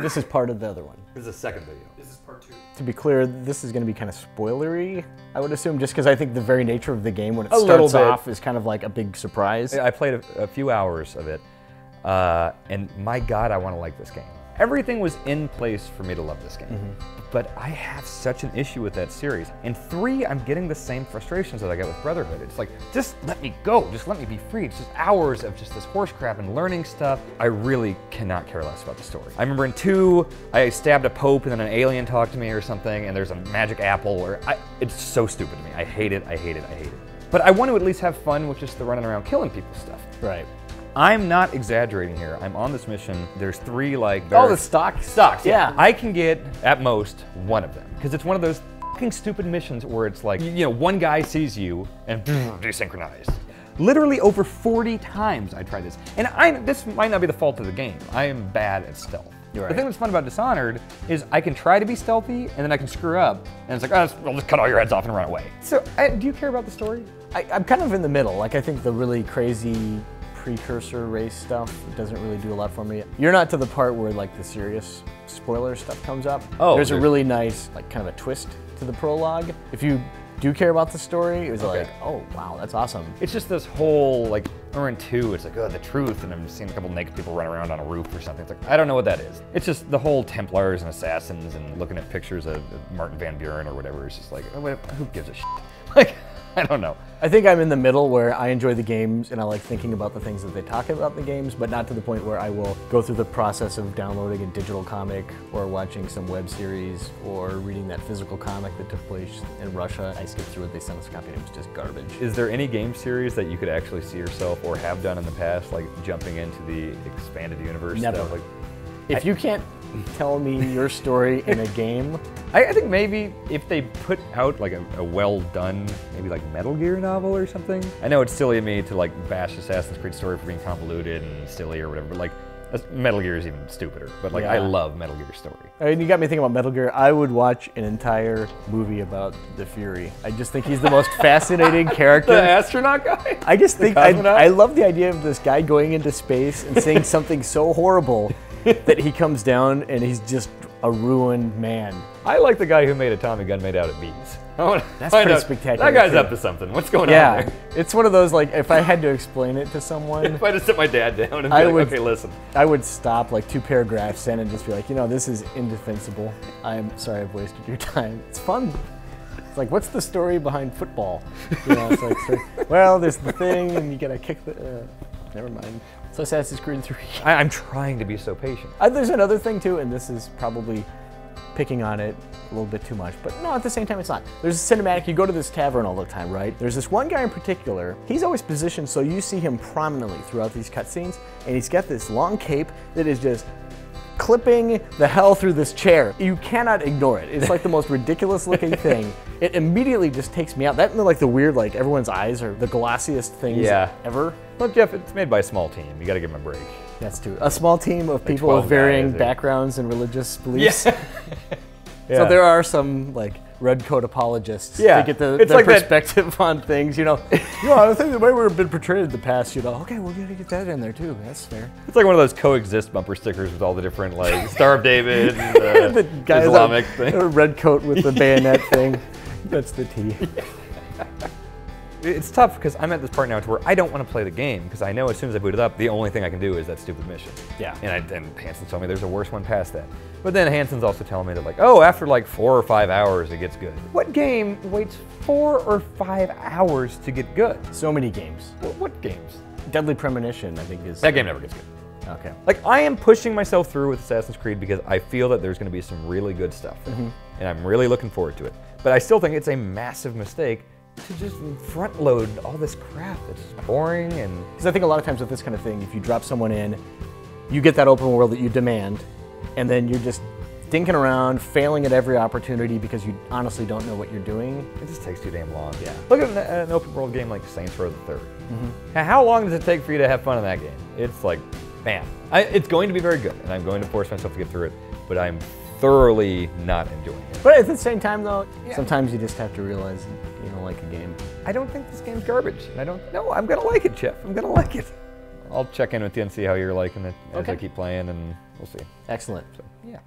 This is part of the other one. This is the second video. This is part 2. To be clear, this is going to be kind of spoilery, I would assume, just because I think the very nature of the game when it starts off is kind of like a big surprise. I played a few hours of it, and my God, I want to like this game. Everything was in place for me to love this game. But I have such an issue with that series. In 3, I'm getting the same frustrations that I get with Brotherhood. It's like, just let me go, just let me be free. It's just hours of just this horse crap and learning stuff. I really cannot care less about the story. I remember in 2, I stabbed a pope and then an alien talked to me or something, and there's a magic apple, it's so stupid to me. I hate it, I hate it, I hate it. But I want to at least have fun with just the running around killing people stuff. Right. I'm not exaggerating here. I'm on this mission. There's 3 like... Oh, the stocks, yeah. I can get, at most, 1 of them. Because it's one of those fucking stupid missions where it's like, you know, one guy sees you and desynchronized. Literally over 40 times I tried this. And this might not be the fault of the game. I am bad at stealth. Right. The thing that's fun about Dishonored is I can try to be stealthy and then I can screw up. And it's like, oh, I'll just cut all your heads off and run away. So, do you care about the story? I'm kind of in the middle. Like, I think the really crazy precursor race stuff doesn't really do a lot for me. You're not to the part where like the serious spoiler stuff comes up. Oh, there's a really nice like kind of a twist to the prologue. If you do care about the story, it was like, oh wow, that's awesome. It's just this whole like, or in 2, it's like, oh, the truth, and I'm just seeing a couple naked people run around on a roof or something. It's like, I don't know what that is. It's just the whole Templars and Assassins and looking at pictures of Martin Van Buren or whatever. It's just like, oh, who gives a shit? Like, I don't know. I think I'm in the middle where I enjoy the games and I like thinking about the things that they talk about in the games, but not to the point where I will go through the process of downloading a digital comic or watching some web series or reading that physical comic that took place in Russia. I skipped through it, they sent us a copy and it was just garbage. Is there any game series that you could actually see yourself or have done in the past, like jumping into the expanded universe Never. stuff? Like, if you can't tell me your story in a game. I think maybe if they put out like a well done, maybe like Metal Gear novel or something. I know it's silly of me to like bash Assassin's Creed story for being convoluted and silly or whatever, but like Metal Gear is even stupider. But like I love Metal Gear story. I mean, you got me thinking about Metal Gear. I would watch an entire movie about the Fury. I just think he's the most fascinating character. The astronaut guy? I just think I love the idea of this guy going into space and saying something so horrible that he comes down and he's just a ruined man. I like the guy who made a Tommy gun made out of bees. That's pretty spectacular. That guy's up to something. What's going on there? It's one of those, like, if I had to explain it to someone. If I just sit my dad down and be like, okay, listen. I would stop like 2 paragraphs in and just be like, you know, this is indefensible. I'm sorry I've wasted your time. It's fun. It's like, what's the story behind football? You know, it's like, well, there's the thing and you gotta kick the, never mind. So Assassin's Creed 3. I'm trying to be so patient. There's another thing too, and this is probably picking on it a little bit too much, but no, at the same time it's not. There's a cinematic, you go to this tavern all the time, right? There's this one guy in particular, he's always positioned so you see him prominently throughout these cutscenes, and he's got this long cape that is just clipping the hell through this chair. You cannot ignore it. It's like the most ridiculous looking thing. It immediately just takes me out. That and like the weird, like everyone's eyes are the glossiest things ever. Well, Jeff, it's made by a small team. You gotta give him a break. That's true. A small team of people with varying backgrounds and religious beliefs. So there are some like red coat apologists to get their like perspective on things, you know. I think the way we've been portrayed in the past, you know, okay, we're gonna get that in there too. That's fair. It's like one of those coexist bumper stickers with all the different like Star of David and the guy Islamic thing. A red coat with the bayonet thing. That's the T. It's tough because I'm at this part now to where I don't want to play the game because I know as soon as I boot it up, the only thing I can do is that stupid mission. Yeah. And Hanson told me there's a worse one past that. But then Hanson's also telling me that like, oh, after like 4 or 5 hours, it gets good. What game waits 4 or 5 hours to get good? So many games. What games? Deadly Premonition, I think is... That game never gets good. Okay. Like, I am pushing myself through with Assassin's Creed because I feel that there's going to be some really good stuff. And I'm really looking forward to it. But I still think it's a massive mistake to just front load all this crap that's boring and... Because I think a lot of times with this kind of thing, if you drop someone in, you get that open world that you demand, and then you're just dinking around, failing at every opportunity because you honestly don't know what you're doing. It just takes too damn long. Yeah. Look at an open world game like Saints Row the 3rd. How long does it take for you to have fun in that game? It's like, man, it's going to be very good, and I'm going to force myself to get through it, but I'm thoroughly not enjoying it. But at the same time though, sometimes you just have to realize you don't like a game. I don't think this game's garbage. And no, I'm gonna like it, Jeff. I'm gonna like it. I'll check in with you and see how you're liking it as I keep playing, and We'll see. Excellent. So, yeah.